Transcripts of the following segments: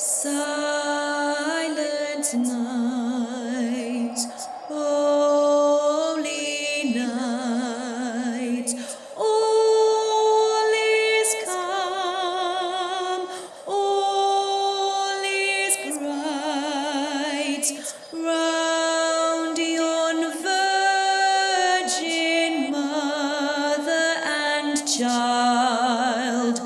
Silent night, holy night, all is calm, all is bright, round yon virgin mother and child.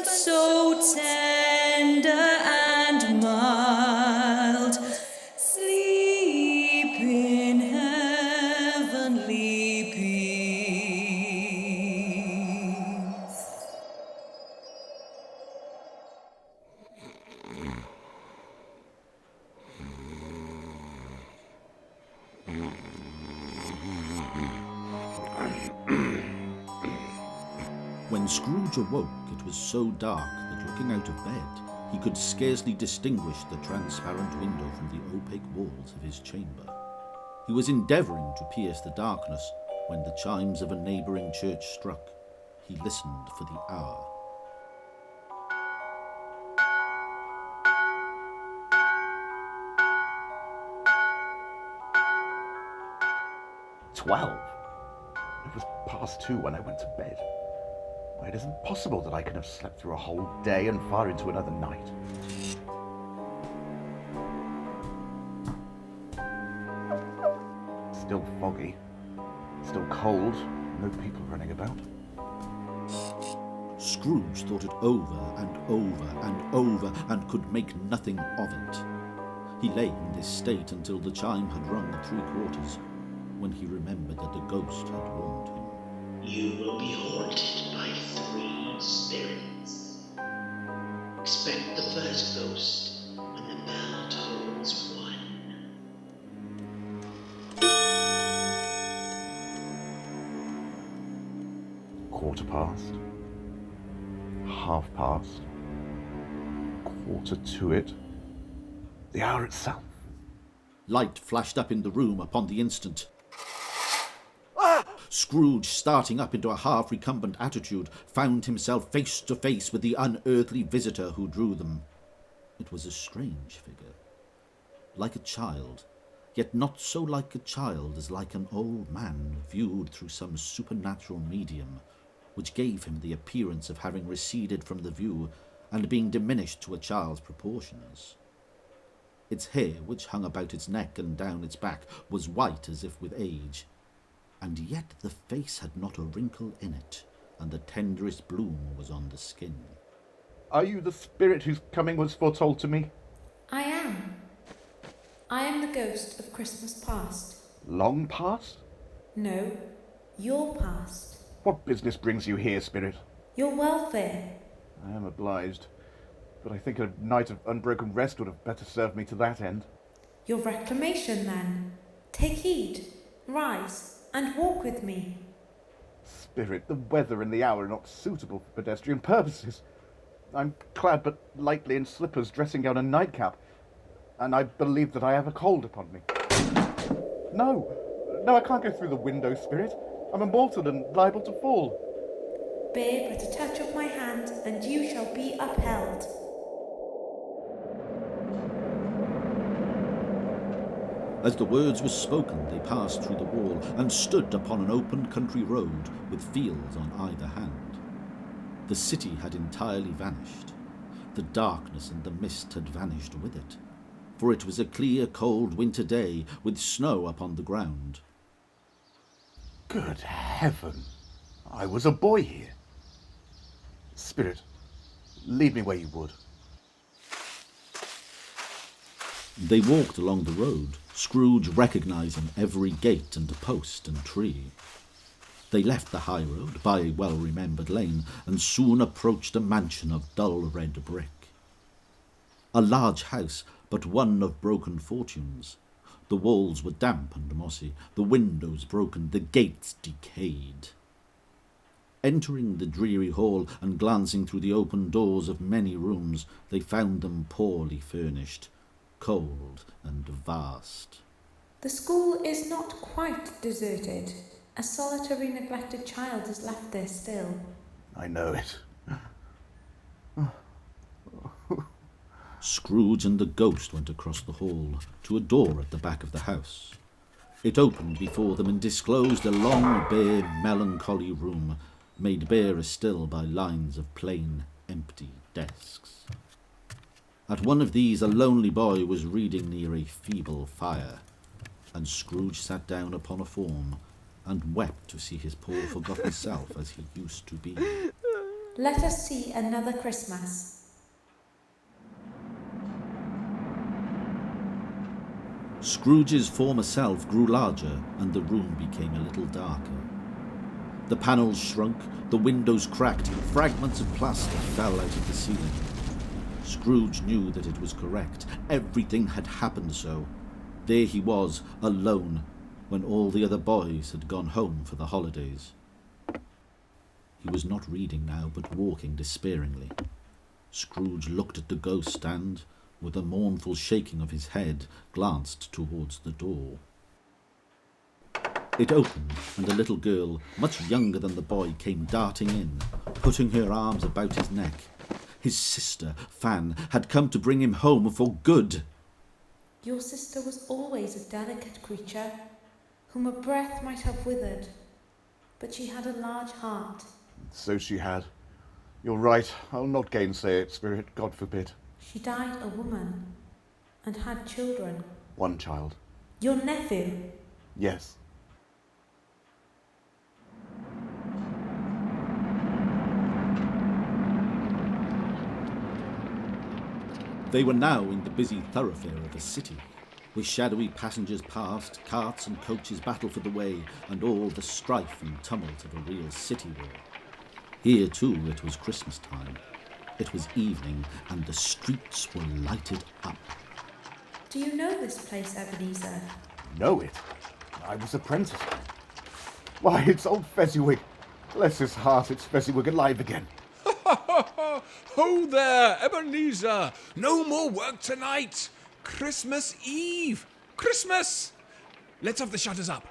So tender and mild, sleep in heavenly peace. When Scrooge awoke, it was so dark that looking out of bed, he could scarcely distinguish the transparent window from the opaque walls of his chamber. He was endeavouring to pierce the darkness when the chimes of a neighbouring church struck. He listened for the hour. "12? It was past 2 when I went to bed. Why, it isn't possible that I can have slept through a whole day and far into another night." Still foggy, still cold, no people running about. Scrooge thought it over and over and over and could make nothing of it. He lay in this state until the chime had rung at 3/4, when he remembered that the ghost had warned him. "You will be haunted by 3 spirits. Expect the first ghost when the bell tolls 1. Quarter past, half past, quarter to it, the hour itself. Light flashed up in the room upon the instant. Scrooge, starting up into a half-recumbent attitude, found himself face to face with the unearthly visitor who drew them. It was a strange figure, like a child, yet not so like a child as like an old man viewed through some supernatural medium, which gave him the appearance of having receded from the view and being diminished to a child's proportions. Its hair, which hung about its neck and down its back, was white as if with age, and yet the face had not a wrinkle in it, and the tenderest bloom was on the skin. "Are you the spirit whose coming was foretold to me?" I am. I am the ghost of Christmas past. "Long past? No, your past. What business brings you here, spirit?" Your welfare. "I am obliged, but I think a night of unbroken rest would have better served me to that end." Your reclamation, then. Take heed, rise, and walk with me. "Spirit, the weather and the hour are not suitable for pedestrian purposes. I'm clad but lightly in slippers, dressing gown and nightcap, and I believe that I have a cold upon me." No, I can't go through the window, spirit. I'm immortal and liable to fall." Bear but a touch of my hand, and you shall be upheld. As the words were spoken, they passed through the wall and stood upon an open country road with fields on either hand. The city had entirely vanished. The darkness and the mist had vanished with it, for it was a clear, cold winter day with snow upon the ground. Good heaven! I was a boy here. Spirit, lead me where you would. They walked along the road, Scrooge recognising every gate and post and tree. They left the high road by a well-remembered lane and soon approached a mansion of dull red brick. A large house, but one of broken fortunes. The walls were damp and mossy, the windows broken, the gates decayed. Entering the dreary hall and glancing through the open doors of many rooms, they found them poorly furnished, cold and vast. The school is not quite deserted. A solitary, neglected child is left there still. I know it. Scrooge and the ghost went across the hall to a door at the back of the house. It opened before them and disclosed a long, bare, melancholy room, made barer still by lines of plain, empty desks. At one of these a lonely boy was reading near a feeble fire, and Scrooge sat down upon a form and wept to see his poor forgotten self as he used to be. Let us see another Christmas. Scrooge's former self grew larger, and the room became a little darker. The panels shrunk, the windows cracked, fragments of plaster fell out of the ceiling. Scrooge knew that it was correct. Everything had happened so. There he was, alone, when all the other boys had gone home for the holidays. He was not reading now, but walking despairingly. Scrooge looked at the ghost and, with a mournful shaking of his head, glanced towards the door. It opened, and a little girl, much younger than the boy, came darting in, putting her arms about his neck. His sister, Fan, had come to bring him home for good. Your sister was always a delicate creature, whom a breath might have withered, but she had a large heart. So she had. You're right. I'll not gainsay it, Spirit. God forbid. She died a woman, and had children. One child. Your nephew? Yes. They were now in the busy thoroughfare of a city, where shadowy passengers passed, carts and coaches battled for the way, and all the strife and tumult of a real city war. Here, too, it was Christmas time. It was evening, and the streets were lighted up. Do you know this place, Ebenezer? Know it? I was apprentice. Why, it's old Fezziwig. Bless his heart, it's Fezziwig alive again. Ho there, Ebenezer! No more work tonight! Christmas Eve! Christmas! Let's have the shutters up,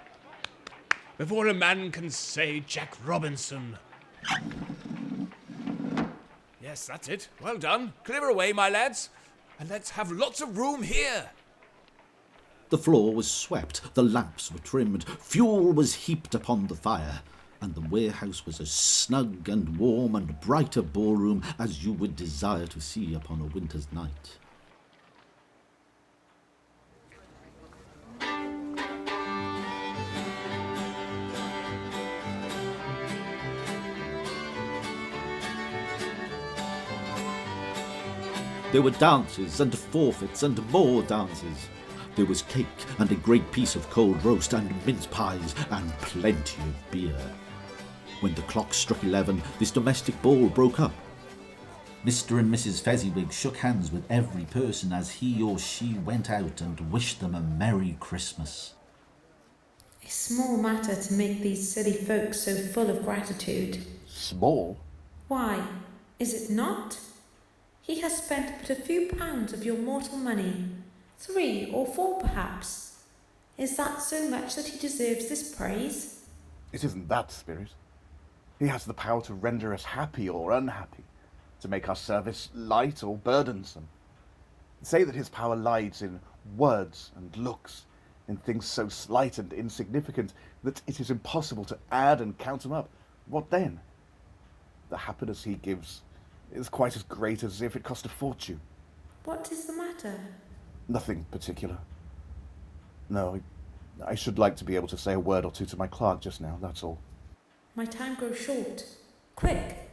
before a man can say Jack Robinson. Yes, that's it. Well done. Clear away, my lads. And let's have lots of room here. The floor was swept, the lamps were trimmed, fuel was heaped upon the fire, and the warehouse was as snug and warm and bright a ballroom as you would desire to see upon a winter's night. There were dances and forfeits and more dances. There was cake and a great piece of cold roast and mince pies and plenty of beer. When the clock struck 11, this domestic ball broke up. Mr. and Mrs. Fezziwig shook hands with every person as he or she went out and wished them a Merry Christmas. A small matter to make these silly folks so full of gratitude. Small? Why, is it not? He has spent but a few pounds of your mortal money, 3 or 4 perhaps. Is that so much that he deserves this praise? It isn't that, Spirit. He has the power to render us happy or unhappy, to make our service light or burdensome. Say that his power lies in words and looks, in things so slight and insignificant that it is impossible to add and count them up. What then? The happiness he gives is quite as great as if it cost a fortune. What is the matter? Nothing particular. No, I should like to be able to say a word or two to my clerk just now, that's all. My time grows short. Quick!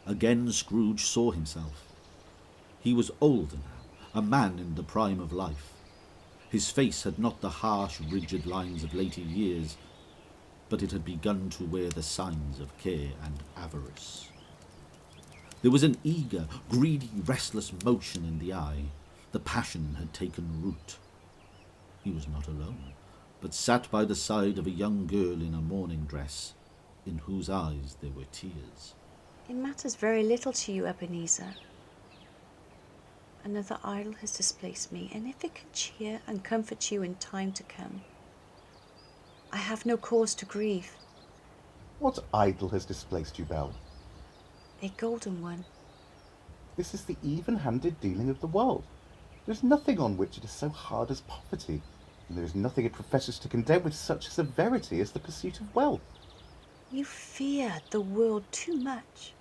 Again Scrooge saw himself. He was older now, a man in the prime of life. His face had not the harsh, rigid lines of later years, but it had begun to wear the signs of care and avarice. There was an eager, greedy, restless motion in the eye. The passion had taken root. He was not alone, but sat by the side of a young girl in a mourning dress, in whose eyes there were tears. It matters very little to you, Ebenezer. Another idol has displaced me, and if it can cheer and comfort you in time to come, I have no cause to grieve. What idol has displaced you, Belle? A golden one. This is the even-handed dealing of the world. There is nothing on which it is so hard as poverty, and there is nothing it professes to condemn with such severity as the pursuit of wealth. You fear the world too much.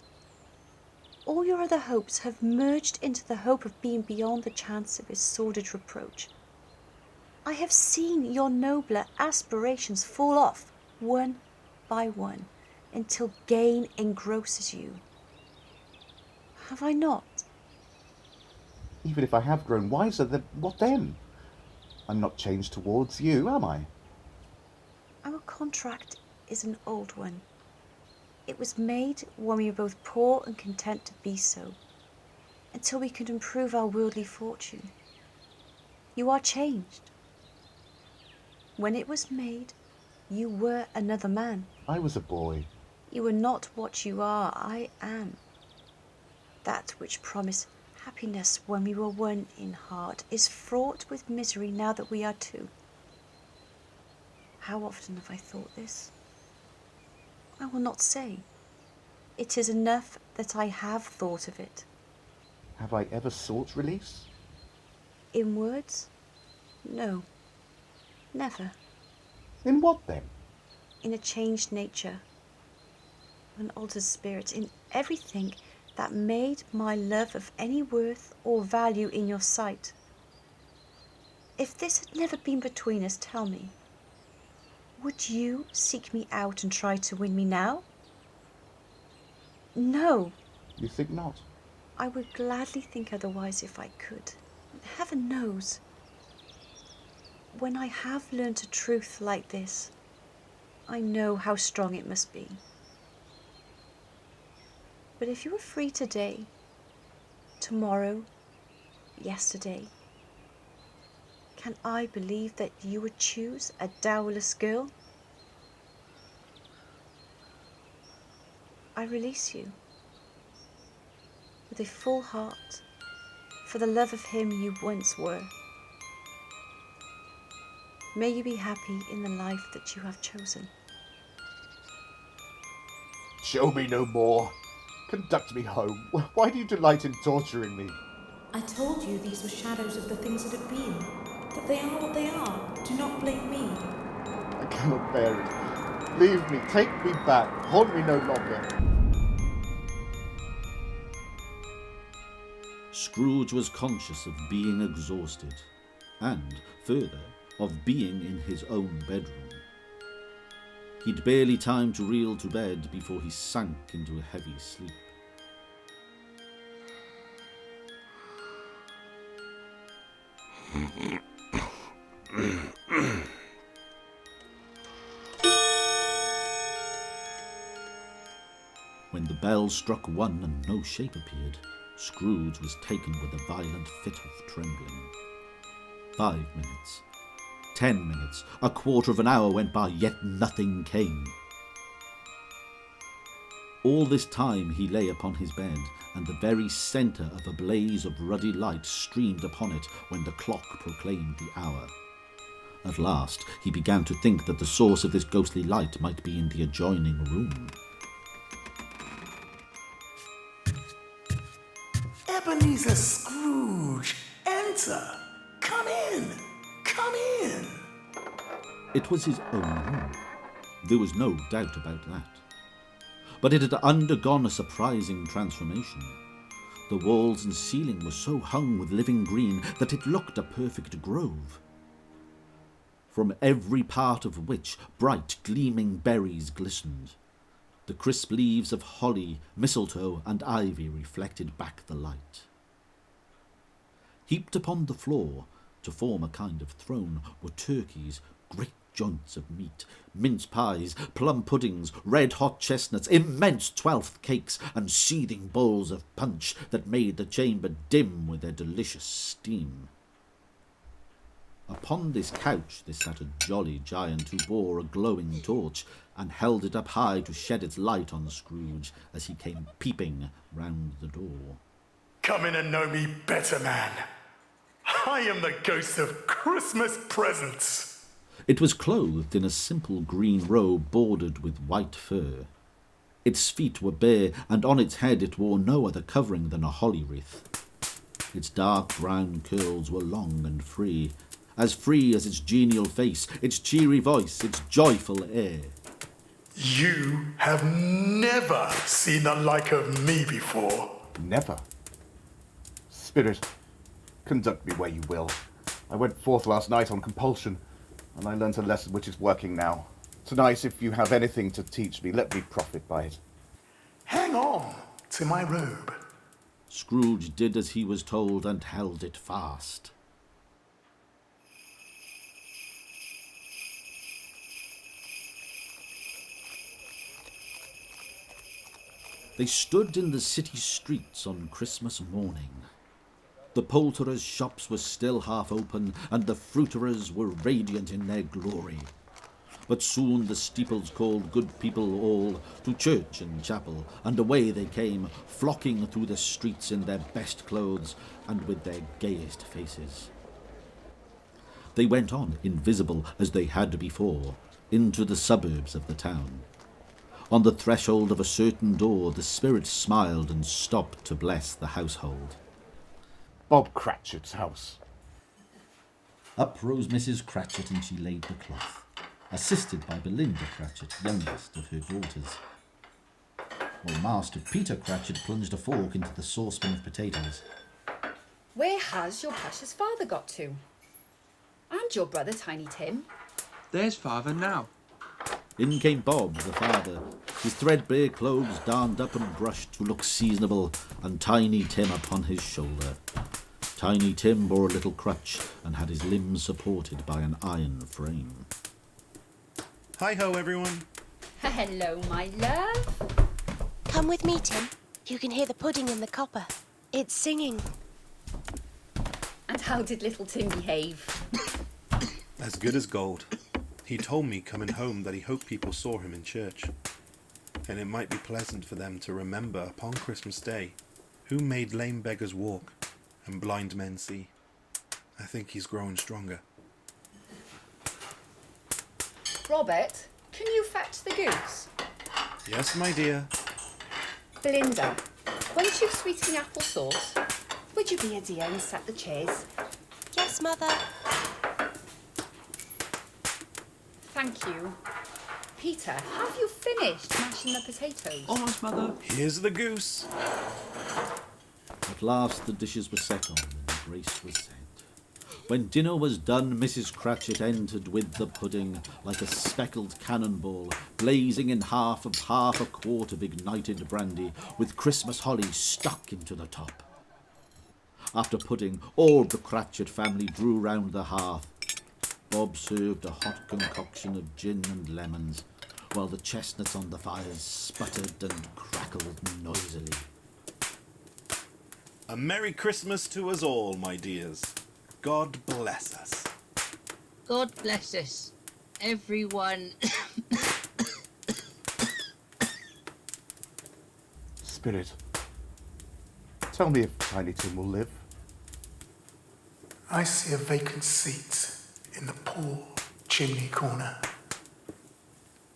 All your other hopes have merged into the hope of being beyond the chance of its sordid reproach. I have seen your nobler aspirations fall off, one by one, until gain engrosses you. Have I not? Even if I have grown wiser, then what then? I'm not changed towards you, am I? Our contract is an old one. It was made when we were both poor and content to be so, until we could improve our worldly fortune. You are changed. When it was made, you were another man. I was a boy. You are not what you are, I am. That which promised happiness when we were one in heart is fraught with misery now that we are two. How often have I thought this? I will not say. It is enough that I have thought of it. Have I ever sought release? In words? No. Never. In what then? In a changed nature, an altered spirit, in everything that made my love of any worth or value in your sight. If this had never been between us, tell me, would you seek me out and try to win me now? No. You think not? I would gladly think otherwise if I could. Heaven knows. When I have learnt a truth like this, I know how strong it must be. But if you were free today, tomorrow, yesterday, can I believe that you would choose a dowerless girl? I release you with a full heart for the love of him you once were. May you be happy in the life that you have chosen. Show me no more. Conduct me home. Why do you delight in torturing me? I told you these were shadows of the things that have been, that they are what they are. Do not blame me. I cannot bear it. Leave me. Take me back. Haunt me no longer. Scrooge was conscious of being exhausted, and, further, of being in his own bedroom. He'd barely time to reel to bed before he sank into a heavy sleep. When the bell struck one and no shape appeared, Scrooge was taken with a violent fit of trembling. 5 minutes, 10 minutes, a quarter of an hour went by, yet nothing came. All this time he lay upon his bed, and the very centre of a blaze of ruddy light streamed upon it when the clock proclaimed the hour. At last he began to think that the source of this ghostly light might be in the adjoining room. Ebenezer Scrooge, enter! Come in! Come in! It was his own room. There was no doubt about that. But it had undergone a surprising transformation. The walls and ceiling were so hung with living green that it looked a perfect grove, from every part of which bright gleaming berries glistened. The crisp leaves of holly, mistletoe, and ivy reflected back the light. Heaped upon the floor, to form a kind of throne, were turkeys, great joints of meat, mince pies, plum puddings, red-hot chestnuts, immense 12th cakes, and seething bowls of punch that made the chamber dim with their delicious steam. Upon this couch there sat a jolly giant who bore a glowing torch, and held it up high to shed its light on Scrooge as he came peeping round the door. come in and know me better, man. I am the ghost of Christmas presents. It was clothed in a simple green robe bordered with white fur. Its feet were bare, and on its head it wore no other covering than a holly wreath. Its dark brown curls were long and free as its genial face, its cheery voice, its joyful air. You have never seen the like of me before. Never. Spirit, conduct me where you will. I went forth last night on compulsion, and I learnt a lesson which is working now. Tonight, if you have anything to teach me, let me profit by it. Hang on to my robe. Scrooge did as he was told and held it fast. They stood in the city streets on Christmas morning. The poulterers' shops were still half open, and the fruiterers were radiant in their glory. But soon the steeples called good people all to church and chapel, and away they came, flocking through the streets in their best clothes and with their gayest faces. They went on, invisible as they had before, into the suburbs of the town. On the threshold of a certain door the spirit smiled and stopped to bless the household. Bob Cratchit's house. Up rose Mrs. Cratchit, and she laid the cloth, assisted by Belinda Cratchit, youngest of her daughters. While Master Peter Cratchit plunged a fork into the saucepan of potatoes. Where has your precious father got to? And your brother, Tiny Tim? There's father now. In came Bob, the father, his threadbare clothes darned up and brushed to look seasonable, and Tiny Tim upon his shoulder. Tiny Tim bore a little crutch and had his limbs supported by an iron frame. Hi-ho, everyone. Hello, my love. Come with me, Tim. You can hear the pudding in the copper. It's singing. And how did little Tim behave? As good as gold. He told me coming home that he hoped people saw him in church, and it might be pleasant for them to remember upon Christmas Day who made lame beggars walk and blind men see. I think he's growing stronger. Robert, can you fetch the goose? Yes, my dear. Belinda, once you've sweetened the apple sauce, would you be a dear and set the chairs? Yes, Mother. Thank you. Peter, have you finished mashing the potatoes? Almost, Mother. Here's the goose. At last the dishes were set on, and the grace was said. When dinner was done, Mrs. Cratchit entered with the pudding like a speckled cannonball, blazing in half a quart of ignited brandy, with Christmas holly stuck into the top. After pudding, all the Cratchit family drew round the hearth. Bob served a hot concoction of gin and lemons, while the chestnuts on the fires sputtered and crackled noisily. A Merry Christmas to us all, my dears. God bless us. God bless us, everyone. Spirit, tell me if Tiny Tim will live. I see a vacant seat in the poor chimney corner,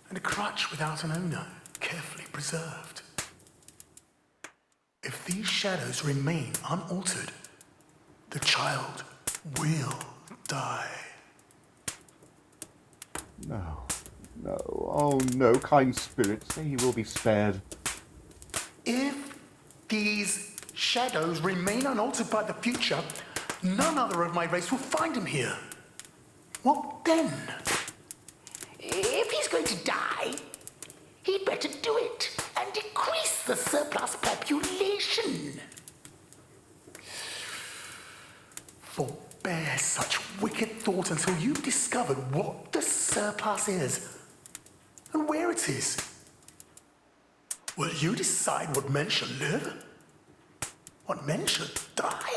and a crutch without an owner, carefully preserved. If these shadows remain unaltered, the child will die. No, oh no, kind spirit, say he will be spared. If these shadows remain unaltered by the future, none other of my race will find him here. What then? If he's going to die, he'd better do it and decrease the surplus population. Forbear such wicked thought until you've discovered what the surplus is and where it is. Will you decide what men shall live? What men should die?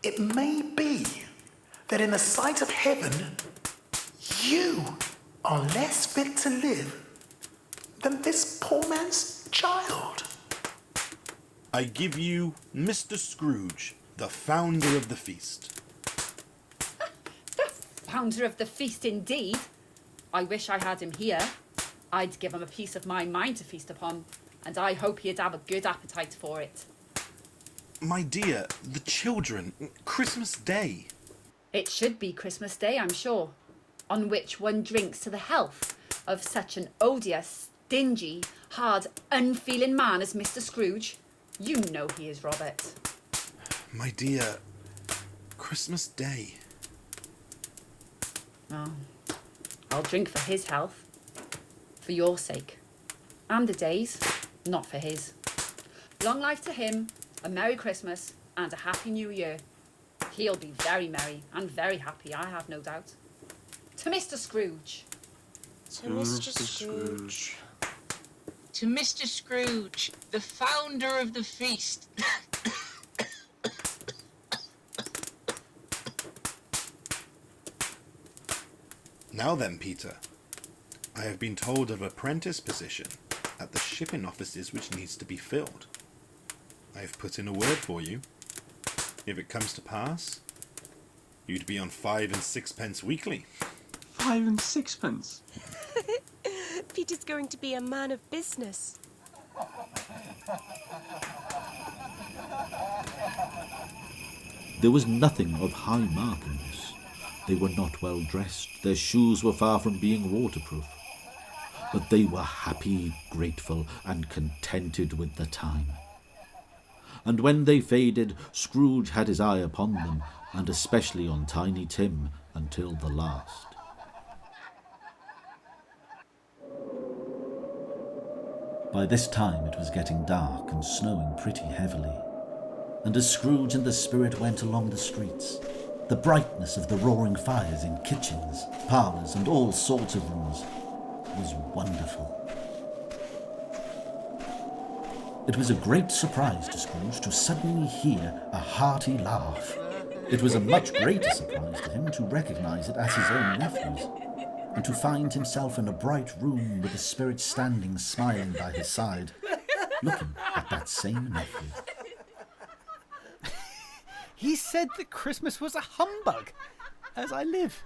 It may be that in the sight of heaven, you are less fit to live than this poor man's child. I give you Mr. Scrooge, the founder of the feast. Founder of the feast indeed. I wish I had him here. I'd give him a piece of my mind to feast upon, and I hope he'd have a good appetite for it. My dear, the children, Christmas Day. It should be Christmas Day, I'm sure, on which one drinks to the health of such an odious, stingy, hard, unfeeling man as Mr. Scrooge. You know he is, Robert. My dear, Christmas Day. Oh, I'll drink for his health. For your sake. And the day's, not for his. Long life to him, a Merry Christmas, and a Happy New Year. He'll be very merry and very happy, I have no doubt. To Mr. Scrooge. To Mr. Scrooge. To Mr. Scrooge, the founder of the feast. Now then, Peter, I have been told of an apprentice position at the shipping offices which needs to be filled. I have put in a word for you. If it comes to pass, you'd be on 5 and 6 weekly. 5 and 6. Peter's going to be a man of business. There was nothing of high mark in this. They were not well dressed, their shoes were far from being waterproof. But they were happy, grateful, and contented with the time. And when they faded, Scrooge had his eye upon them, and especially on Tiny Tim, until the last. By this time it was getting dark and snowing pretty heavily, and as Scrooge and the Spirit went along the streets, the brightness of the roaring fires in kitchens, parlours, and all sorts of rooms was wonderful. It was a great surprise to Scrooge to suddenly hear a hearty laugh. It was a much greater surprise to him to recognise it as his own nephew's, and to find himself in a bright room with the Spirit standing smiling by his side, looking at that same nephew. He said that Christmas was a humbug, as I live.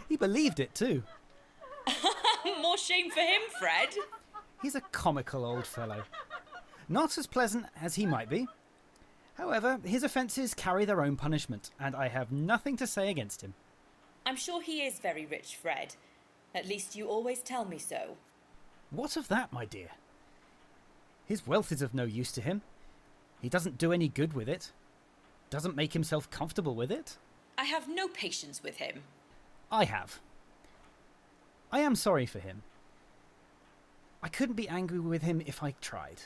He believed it too. More shame for him, Fred. He's a comical old fellow. Not as pleasant as he might be. However, his offences carry their own punishment, and I have nothing to say against him. I'm sure he is very rich, Fred. At least you always tell me so. What of that, my dear? His wealth is of no use to him. He doesn't do any good with it. Doesn't make himself comfortable with it. I have no patience with him. I have. I am sorry for him. I couldn't be angry with him if I tried.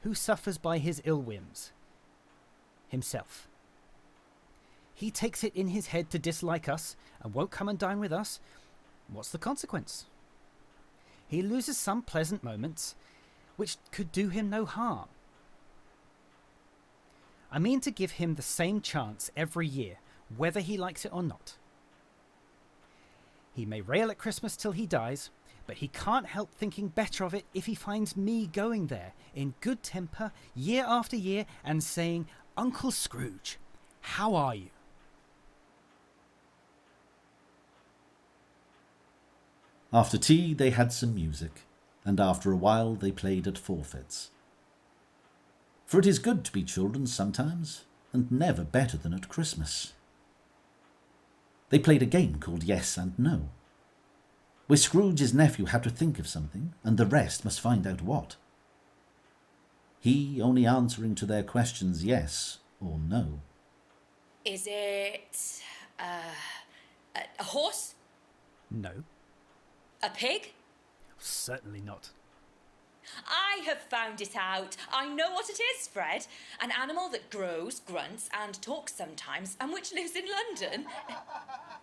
Who suffers by his ill whims? Himself. He takes it in his head to dislike us and won't come and dine with us. What's the consequence? He loses some pleasant moments which could do him no harm. I mean to give him the same chance every year, whether he likes it or not. He may rail at Christmas till he dies, but he can't help thinking better of it if he finds me going there in good temper year after year and saying, "Uncle Scrooge, how are you?" After tea they had some music, and after a while they played at forfeits. For it is good to be children sometimes, and never better than at Christmas. They played a game called Yes and No, where Scrooge's nephew had to think of something, and the rest must find out what. He only answering to their questions yes or no. Is it a horse? No. A pig? Certainly not. I have found it out. I know what it is, Fred. An animal that grows, grunts, and talks sometimes, and which lives in London.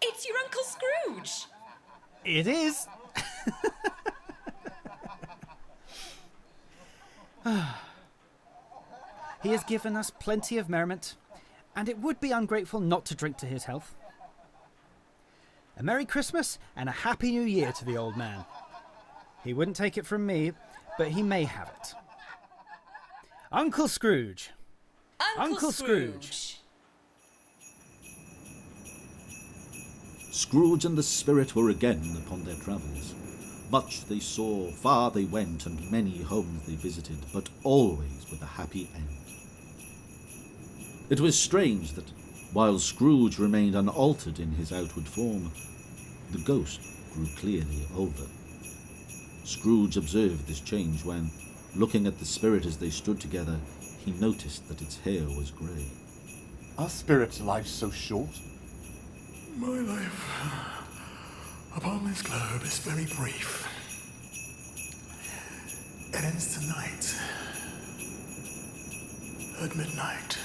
It's your Uncle Scrooge. It is. He has given us plenty of merriment, and it would be ungrateful not to drink to his health. A Merry Christmas and a Happy New Year to the old man. He wouldn't take it from me, but he may have it. Uncle Scrooge! Uncle Scrooge! Scrooge and the spirit were again upon their travels. Much they saw, far they went, and many homes they visited, but always with a happy end. It was strange that, while Scrooge remained unaltered in his outward form, the ghost grew clearly older. Scrooge observed this change when, looking at the spirit as they stood together, he noticed that its hair was grey. Are spirits' lives so short? My life upon this globe is very brief. It ends tonight at midnight.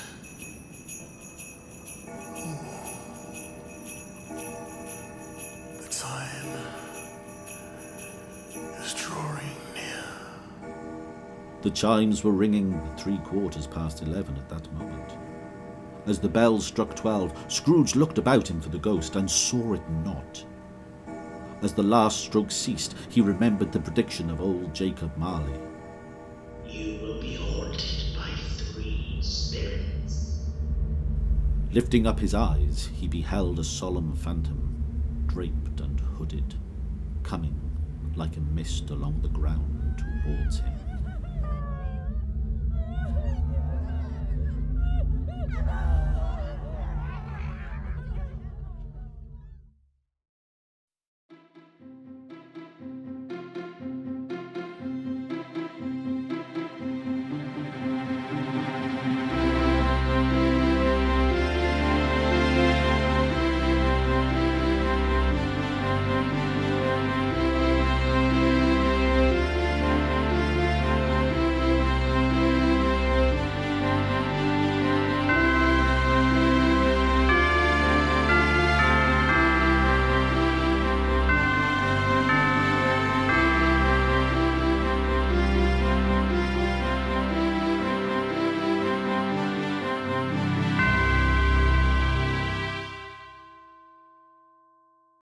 The time is drawing near. The chimes were ringing at 11:15 at that moment. As the bell struck 12, Scrooge looked about him for the ghost and saw it not. As the last stroke ceased, he remembered the prediction of old Jacob Marley. You will be haunted by 3 spirits. Lifting up his eyes, he beheld a solemn phantom, draped and hooded, coming like a mist along the ground towards him.